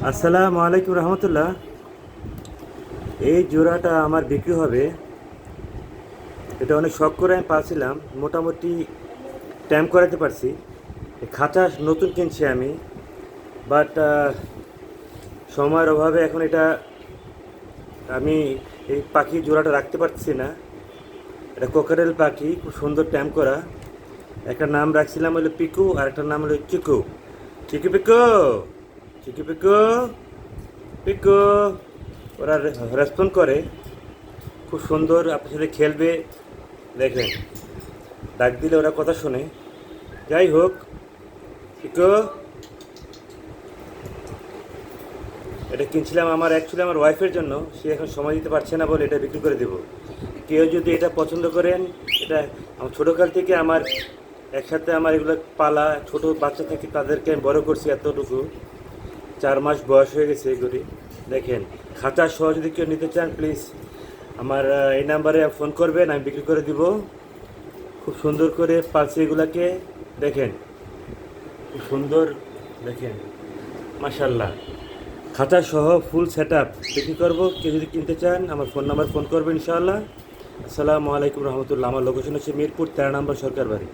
আসসালামু আলাইকুম রহমতুল্লাহ। এই জোড়াটা আমার বিক্রি হবে। এটা অনেক শখ করে আমি পাচ্ছিলাম, মোটামুটি টাইম করাতে পারছি। এই খাঁচা নতুন কিনছি আমি, বাট সময়ের অভাবে এখন এটা আমি এই পাখি জোড়াটা রাখতে পারছি না। এটা কোকারেল পাখি, খুব সুন্দর ট্যাম করা। একটা নাম রাখছিলাম হলো পিকু, আর একটা নাম হলো চিকু। চিকু পিকু, চিকু পিকু, পিকু। ওরা রেসপন্ড করে, খুব সুন্দর আপনার সাথে খেলবে। দেখেন, ডাক দিলে ওরা কথা শোনে। যাই হোক, পিকু, এটা কিনছিলাম অ্যাকচুয়ালি আমার ওয়াইফের জন্য। সে এখন সময় দিতে পারছে না বলে এটা বিক্রি করে দেবো। কেউ যদি এটা পছন্দ করেন, এটা আমার ছোটোকাল থেকে আমার একসাথে আমার এগুলো পালা, ছোট বাচ্চা থেকে তাদেরকে আমি বড় করছি এতটুকু। 4 মাস বয়স হয়ে গেছে এগুলি। দেখেন, খাঁচা সহ যদি কেউ নিতে চান প্লিজ আমার এই নাম্বারে ফোন করবেন, আমি বিক্রি করে দিব। খুব সুন্দর করে পালছি এগুলাকে। দেখেন, খুব সুন্দর। দেখেন, মাশাল্লাহ, খাঁচা সহ ফুল সেট আপ বিক্রি করবো। কেউ যদি কিনতে চান আমার ফোন করবেন ইনশাআল্লাহ। আসসালামু আলাইকুম রহমতুল্লাহ। আমার লোকেশন হচ্ছে মিরপুর 13 নম্বর সরকার বাড়ি।